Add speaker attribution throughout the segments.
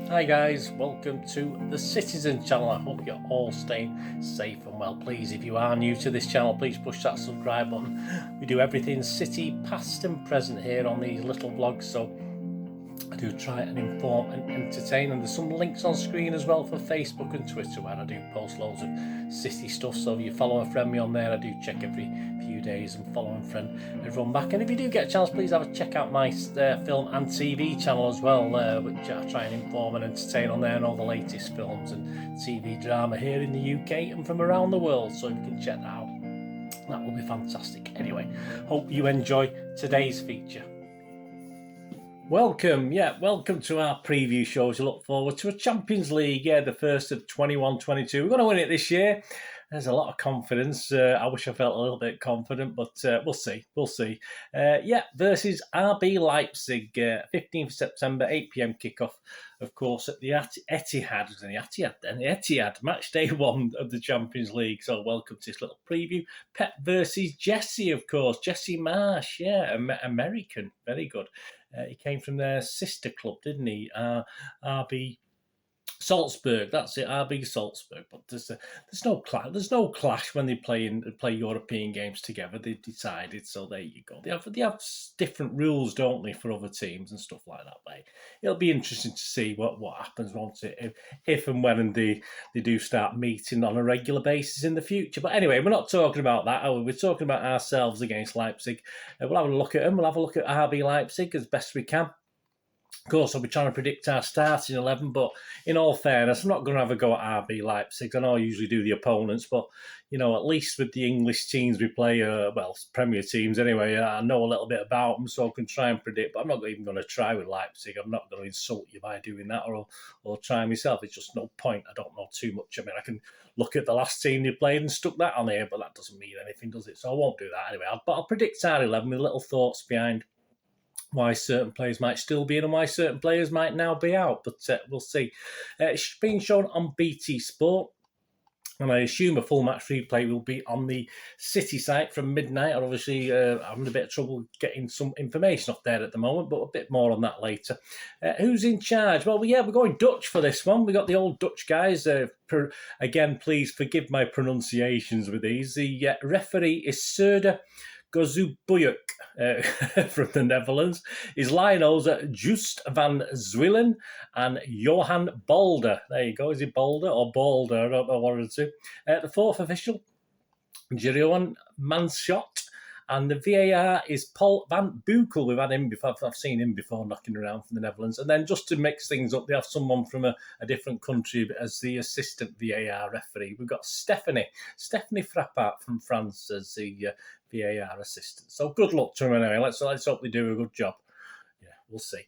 Speaker 1: Hi guys, welcome to the Citizen channel. I hope you're all staying safe and well. Please, if you are new to this channel, please push that subscribe button. We do everything City, past and present here on these little vlogs, so I do try and inform and entertain, and there's some links on screen as well for Facebook and Twitter where I do post loads of City stuff. So if you follow a friend me on there, I do check every few days and follow and friend everyone back. And if you do get a chance, please have a check out my film and TV channel as well, which I try and inform and entertain on there, and all the latest films and TV drama here in the UK and from around the world. So if you can check that out, that will be fantastic. Anyway, hope you enjoy today's feature. Welcome to our preview shows. I look forward to a Champions League, the first of 21-22. We're going to win it this year. There's a lot of confidence. I wish I felt a little bit confident, but we'll see. Versus RB Leipzig, 15th September, 8 p.m. kickoff, of course, at the Etihad. The Etihad, match day 1 of the Champions League. So welcome to this little preview. Pep versus Jesse, of course. Jesse Marsh, American, very good. He came from their sister club, didn't he? RB Salzburg, that's it, RB Salzburg. But there's no clash when they play European games together. They've decided, so there you go. They have different rules, don't they, for other teams and stuff like that. But it'll be interesting to see what happens, won't it, if and when they do start meeting on a regular basis in the future. But anyway, we're not talking about that, are we? We're talking about ourselves against Leipzig. We'll have a look at them. We'll have a look at RB Leipzig as best we can. Of course, I'll be trying to predict our starting 11, but in all fairness, I'm not going to have a go at RB Leipzig. I know I usually do the opponents, but, at least with the English teams we play, Premier teams anyway, I know a little bit about them, so I can try and predict, but I'm not even going to try with Leipzig. I'm not going to insult you by doing that or try myself. It's just no point. I don't know too much. I mean, I can look at the last team they played and stuck that on here, but that doesn't mean anything, does it? So I won't do that anyway. But I'll predict our 11 with little thoughts behind why certain players might still be in and why certain players might now be out, but we'll see. It's being shown on BT Sport, and I assume a full match replay will be on the City site from midnight. I'm obviously having a bit of trouble getting some information off there at the moment, but a bit more on that later. Who's in charge? Well, we're going Dutch for this one. We got the old Dutch guys. Again, please forgive my pronunciations with these. The referee is Serda Gozubuyuk from the Netherlands. His Lionels are Just van Zwillen and Johan Balder. There you go. Is it Balder or Balder? I don't know one of the two. The fourth official, Jeroen Manschot. And the VAR is Paul van Bukel. We've had him before. I've seen him before knocking around from the Netherlands. And then just to mix things up, they have someone from a different country as the assistant VAR referee. We've got Stephanie Frappart from France as the VAR assistant. So good luck to him anyway. Let's hope they do a good job. We'll see.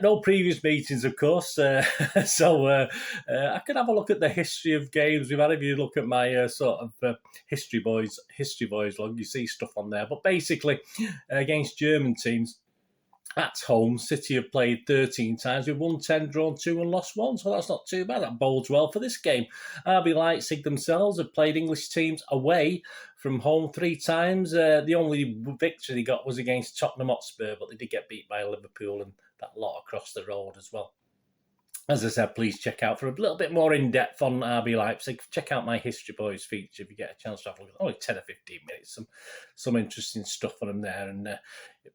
Speaker 1: No previous meetings, of course. So I could have a look at the history of games we've had. If you look at my History Boys log, you see stuff on there. But basically, against German teams at home, City have played 13 times. We've won 10, drawn 2 and lost 1, so that's not too bad. That bodes well for this game. RB Leipzig themselves have played English teams away from home 3 times. The only victory they got was against Tottenham Hotspur, but they did get beat by Liverpool and that lot across the road as well. As I said, please check out for a little bit more in-depth on RB Leipzig. Check out my History Boys feature if you get a chance to have a look. Only 10 or 15 minutes. Some interesting stuff on them there, and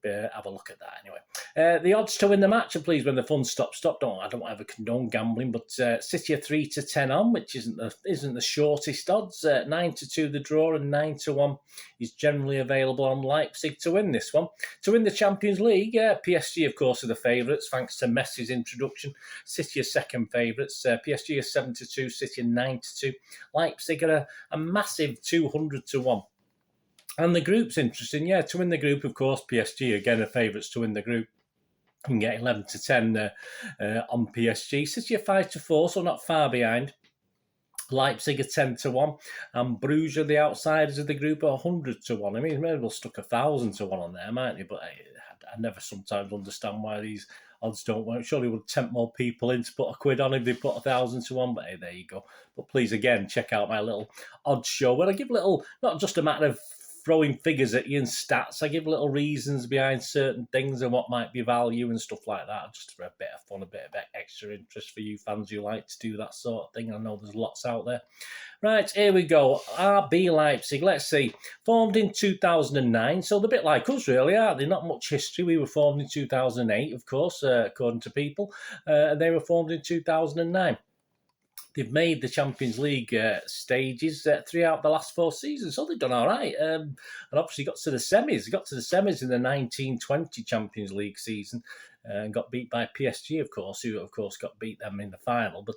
Speaker 1: have a look at that anyway. The odds to win the match, and please, when the fun stops, I don't ever condone gambling, but City are 3-10 on, which isn't the shortest odds. 9-2 the draw, and 9-1 is generally available on Leipzig to win this one. To win the Champions League, PSG, of course, are the favourites, thanks to Messi's introduction. City are second favourites. PSG are 7-2, City are 9-2. Leipzig are a massive 200-1. And the group's interesting, to win the group, of course, PSG, again, are favourites to win the group. You can get 11-10 on PSG. City are 5-4, so not far behind. Leipzig are 10-1, and Bruges are the outsiders of the group at 100-1. I mean, maybe we'll stuck 1,000-1 on there, mightn't you? But I never sometimes understand why these odds don't work. Surely it would tempt more people in to put a quid on if they put 1,000-1, but hey, there you go. But please, again, check out my little odds show where I give little, not just a matter of throwing figures at you and stats. I give little reasons behind certain things and what might be value and stuff like that, just for a bit of fun, a bit of extra interest for you fans who like to do that sort of thing. I know there's lots out there. Right, here we go. RB Leipzig, let's see. Formed in 2009, so they're a bit like us, really, aren't they? Not much history. We were formed in 2008, of course, according to people, and they were formed in 2009. They've made the Champions League stages throughout the last 4 seasons, so they've done all right. And obviously got to the semis. They got to the semis in the 1920 Champions League season and got beat by PSG, of course, who, of course, got beat them in the final. But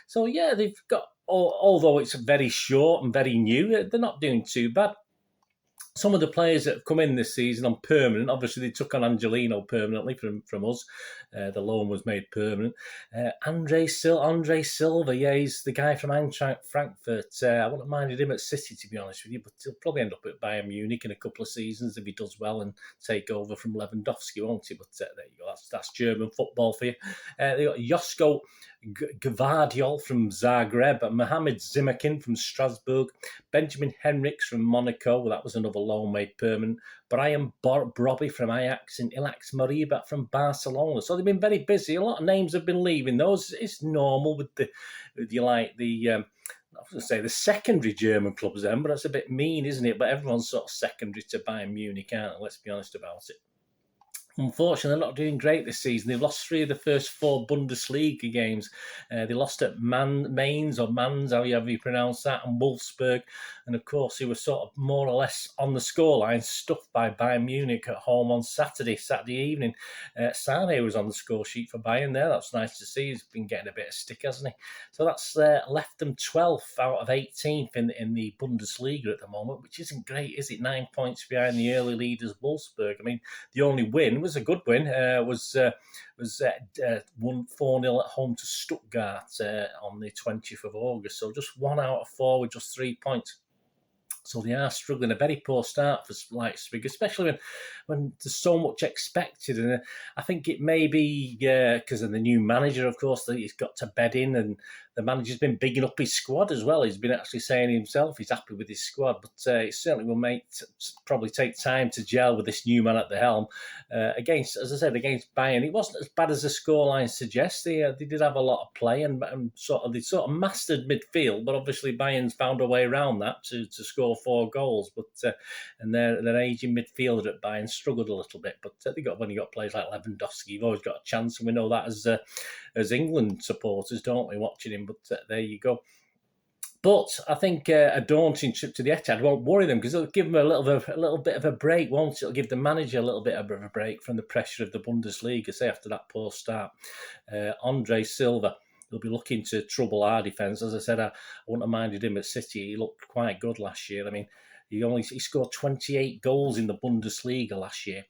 Speaker 1: so, yeah, they've got, although it's very short and very new, they're not doing too bad. Some of the players that have come in this season on permanent, obviously they took on Angelino permanently from us. The loan was made permanent. Andre Silva, yeah, he's the guy from Eintracht Frankfurt. I wouldn't have minded him at City, to be honest with you, but he'll probably end up at Bayern Munich in a couple of seasons if he does well and take over from Lewandowski, won't he? But there you go, that's German football for you. They got Josko Gvardiol from Zagreb, Mohamed Zimakin from Strasbourg, Benjamin Henriks from Monaco, well, that was another loan made permanent, Brian Brobby from Ajax, and Ilax Moriba from Barcelona. So they've been very busy. A lot of names have been leaving. Those, it's normal with the I was going to say the secondary German clubs then, but that's a bit mean, isn't it? But everyone's sort of secondary to Bayern Munich, aren't they? Let's be honest about it. Unfortunately, they're not doing great this season. They've lost 3 of the first 4 Bundesliga games. They lost at Mainz, however you pronounce that, and Wolfsburg. And of course, they were sort of more or less on the scoreline, stuffed by Bayern Munich at home on Saturday evening. Sane was on the score sheet for Bayern there. That's nice to see. He's been getting a bit of stick, hasn't he? So that's left them 12th out of 18th in the Bundesliga at the moment, which isn't great, is it? 9 points behind the early leaders, Wolfsburg. I mean, the only win was a good win. Was won 4-0 at home to Stuttgart on the 20th of August. So just 1 out of 4 with just 3 points. So they are struggling. A very poor start for Leipzig, especially when there's so much expected. And I think it may be because of the new manager, of course, that he's got to bed in, and the manager's been bigging up his squad as well. He's been actually saying himself he's happy with his squad, but it certainly will probably take time to gel with this new man at the helm. Against Bayern, it wasn't as bad as the scoreline suggests. They did have a lot of play and they sort of mastered midfield, but obviously Bayern's found a way around that to score 4 goals. But and their aging midfielder at Bayern struggled a little bit. But when you got players like Lewandowski, you've always got a chance, and we know that as England supporters, don't we, watching him? But there you go. But I think a daunting trip to the Etihad won't worry them, because it'll give them a little bit of a break, won't it? It'll give the manager a little bit of a break from the pressure of the Bundesliga, say, after that poor start. Andre Silva, they'll be looking to trouble our defence. As I said, I wouldn't have minded him at City. He looked quite good last year. I mean, he scored 28 goals in the Bundesliga last year,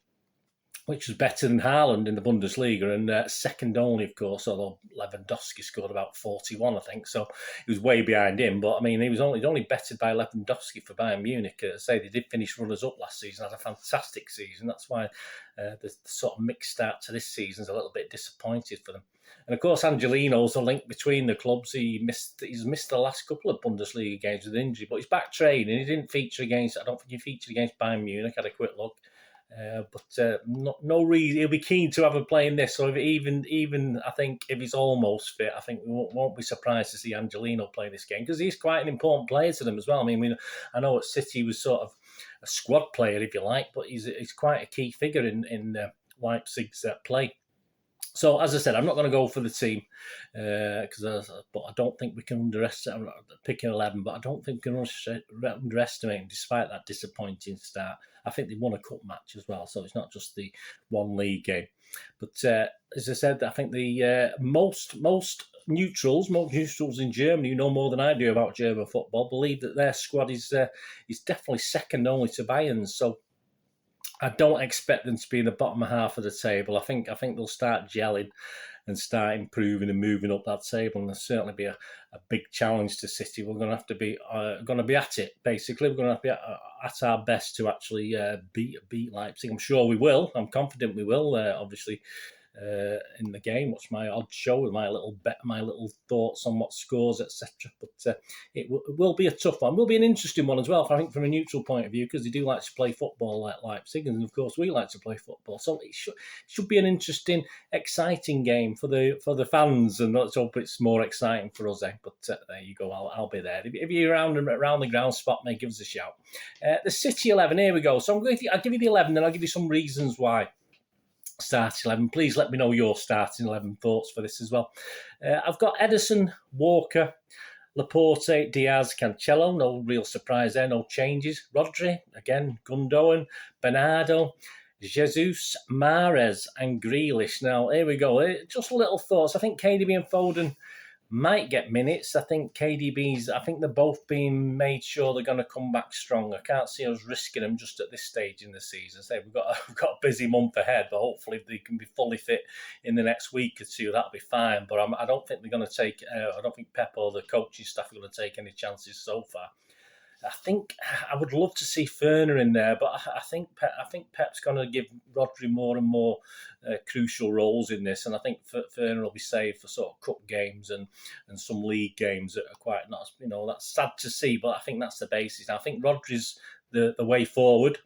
Speaker 1: which was better than Haaland in the Bundesliga, and second only, of course, although Lewandowski scored about 41, I think. So he was way behind him. But, I mean, he was only bettered by Lewandowski for Bayern Munich. They did finish runners-up last season, had a fantastic season. That's why the sort of mixed start to this season is a little bit disappointed for them. And, of course, Angelino's a link between the clubs. He's missed the last couple of Bundesliga games with injury, but he's back training. He didn't feature against, I don't think he featured against Bayern Munich. I had a quick look. But no reason. He'll be keen to have a play in this. So even I think if he's almost fit, I think we won't be surprised to see Angelino play this game, because he's quite an important player to them as well. I mean, I know at City he was sort of a squad player, if you like, but he's quite a key figure in Leipzig's play. So, as I said, I'm not going to go for the team, but I don't think we can underestimate. I'm picking 11, but I don't think we can underestimate him, despite that disappointing start. I think they won a cup match as well, so it's not just the one league game. But as I said, I think the most neutrals in Germany, who know more than I do about German football, believe that their squad is definitely second only to Bayern's. So I don't expect them to be in the bottom half of the table. I think they'll start gelling and start improving and moving up that table, and there'll certainly be a big challenge to City. We're going to have to be at it, basically. We're going to have to be at our best to actually beat Leipzig. I'm sure we will. I'm confident we will, obviously. in the game. Watch my odd show with my little bet, my little thoughts on what scores, etc. But it will be a tough one. It will be an interesting one as well, I think, from a neutral point of view, because they do like to play football like Leipzig, and of course we like to play football. So it should be an interesting, exciting game for the fans, and let's hope it's more exciting for us. But there you go. I'll be there. If you're around the ground, spot me, give us a shout. The City 11. Here we go. So I'll give you the 11, then I'll give you some reasons why. Starting 11. Please let me know your starting 11 thoughts for this as well. I've got Ederson, Walker, Laporte, Diaz, Cancelo. No real surprise there. No changes. Rodri, again, Gundogan, Bernardo, Jesus, Mahrez, and Grealish. Now, here we go. Just little thoughts. I think KDB and Foden might get minutes. I think they're both being made sure they're going to come back strong. I can't see us risking them just at this stage in the season. So we've got a busy month ahead, but hopefully they can be fully fit in the next week or two. That'll be fine. But I don't think they're going to take. I don't think Pep or the coaching staff are going to take any chances so far. I think I would love to see Ferner in there, but I think Pep's going to give Rodri more and more crucial roles in this, and I think Ferner will be saved for sort of cup games and some league games that are quite not, that's sad to see, but I think that's the basis. I think Rodri's the way forward.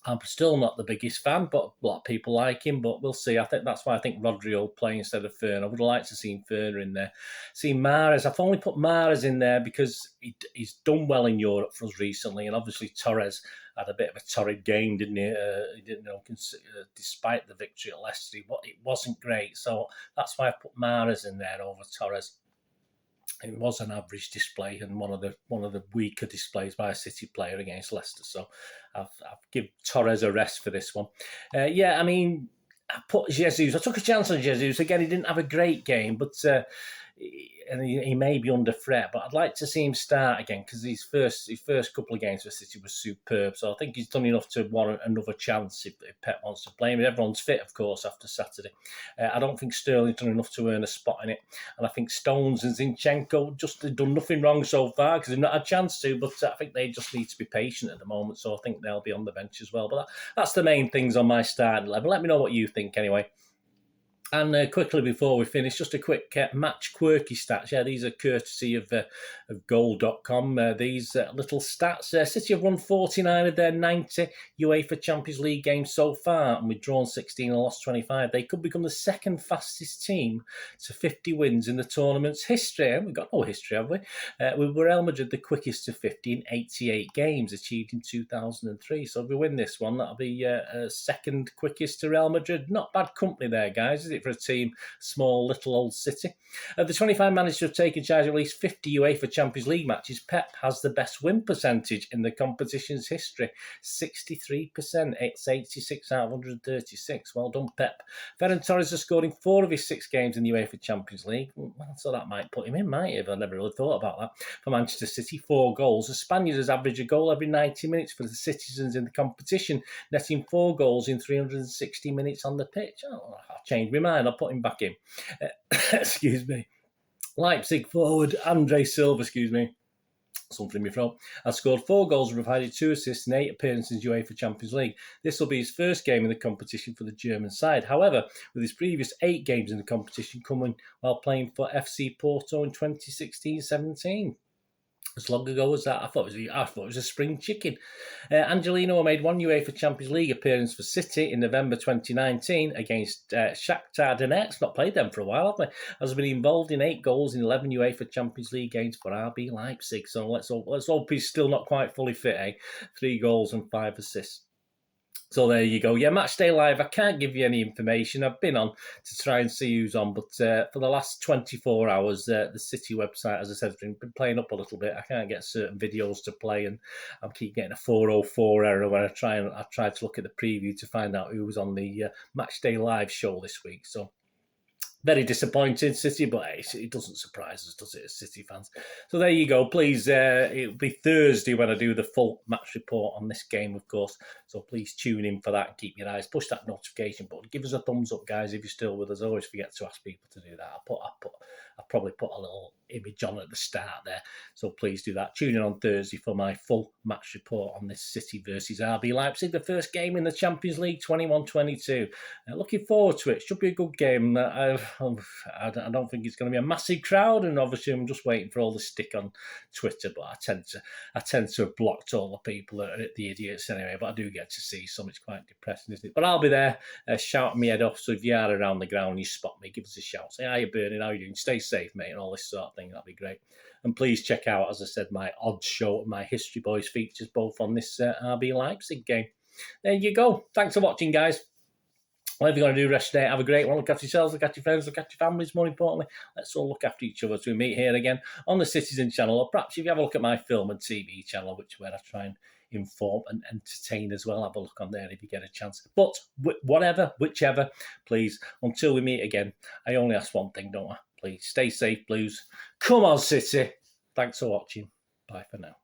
Speaker 1: I'm still not the biggest fan, but a lot of people like him, but we'll see. I think that's why I think Rodri will play instead of Ferner. I would like to see Ferner in there. See Mahrez, I've only put Mahrez in there because he's done well in Europe for us recently, and obviously Torres had a bit of a torrid game, didn't he? He didn't despite the victory at Leicester, it wasn't great. So that's why I put Mahrez in there over Torres. It was an average display and one of the weaker displays by a City player against Leicester. So I've given Torres a rest for this one. I put Jesus. I took a chance on Jesus. Again, he didn't have a great game, but and he may be under threat. But I'd like to see him start again because his first couple of games for City was superb. So I think he's done enough to warrant another chance if Pep wants to play him. Everyone's fit, of course, after Saturday. I don't think Sterling's done enough to earn a spot in it. And I think Stones and Zinchenko just have done nothing wrong so far because they've not had a chance to. But I think they just need to be patient at the moment. So I think they'll be on the bench as well. But that's the main things on my starting level. Let me know what you think anyway. And quickly before we finish, just a quick match quirky stats. Yeah, these are courtesy of goal.com. These little stats. City have won 49 of their 90 UEFA Champions League games so far, and we've drawn 16 and lost 25. They could become the second fastest team to 50 wins in the tournament's history. We've got no history, have we? We were Real Madrid the quickest to 50 in 88 games, achieved in 2003. So if we win this one, that'll be second quickest to Real Madrid. Not bad company there, guys, is it, for a team, small, little old City? The 25 managed to have taken charge of at least 50 UEFA Champions League matches. Pep has the best win percentage in the competition's history, 63%. It's 86 out of 136. Well done, Pep. Ferran Torres has scored in 4 of his 6 games in the UEFA Champions League, so that might put him in, might have. I never really thought about that. For Manchester City, 4 goals. The Spaniard has averaged a goal every 90 minutes for the citizens in the competition, netting 4 goals in 360 minutes on the pitch. Oh, I'll change my mind. I'll put him back in. Excuse me. Leipzig forward Andre Silva, something in my throat, has scored 4 goals and provided 2 assists in 8 appearances in UEFA Champions League. This will be his first game in the competition for the German side. However, with his previous 8 games in the competition coming while playing for FC Porto in 2016-17. As long ago as that, I thought it was a spring chicken. Angelino made 1 UEFA Champions League appearance for City in November 2019 against Shakhtar Donetsk. Not played them for a while, have they? Has been involved in 8 goals in 11 UEFA Champions League games for RB Leipzig. So let's hope he's still not quite fully fit, eh? 3 goals and 5 assists. So there you go. Yeah, Matchday Live, I can't give you any information. I've been on to try and see who's on, but for the last 24 hours, the City website, as I said, has been playing up a little bit. I can't get certain videos to play, and I keep getting a 404 error when I try to look at the preview to find out who was on the Matchday Live show this week. So very disappointed, City, but it doesn't surprise us, does it, as City fans? So there you go. Please, it'll be Thursday when I do the full match report on this game, of course. So please tune in for that and keep your eyes. Push that notification button. Give us a thumbs up, guys, if you're still with us. I always forget to ask people to do that. I'll probably put a little image on at the start there. So please do that. Tune in on Thursday for my full match report on this City versus RB Leipzig, the first game in the Champions League 21-22. Looking forward to it. Should be a good game. I don't think it's going to be a massive crowd, and obviously I'm just waiting for all the stick on Twitter, but I tend to have blocked all the people that are the idiots anyway, but I do get to see some. It's quite depressing, isn't it? But I'll be there, shouting me head off, so if you are around the ground and you spot me, give us a shout. Say, how you burning, how you doing? Stay safe, mate, and all this sort of thing. That'd be great. And please check out, as I said, my odds show, my History Boys features, both on this RB Leipzig game. There you go. Thanks for watching, guys. Whatever you're going to do, rest today. Have a great one. Look after yourselves, look after your friends, look after your families, more importantly. Let's all look after each other as we meet here again on the Citizen channel, or perhaps if you have a look at my film and TV channel, where I try and inform and entertain as well. Have a look on there if you get a chance. But whichever, please, until we meet again, I only ask one thing, don't I? Please stay safe, Blues. Come on, City. Thanks for watching. Bye for now.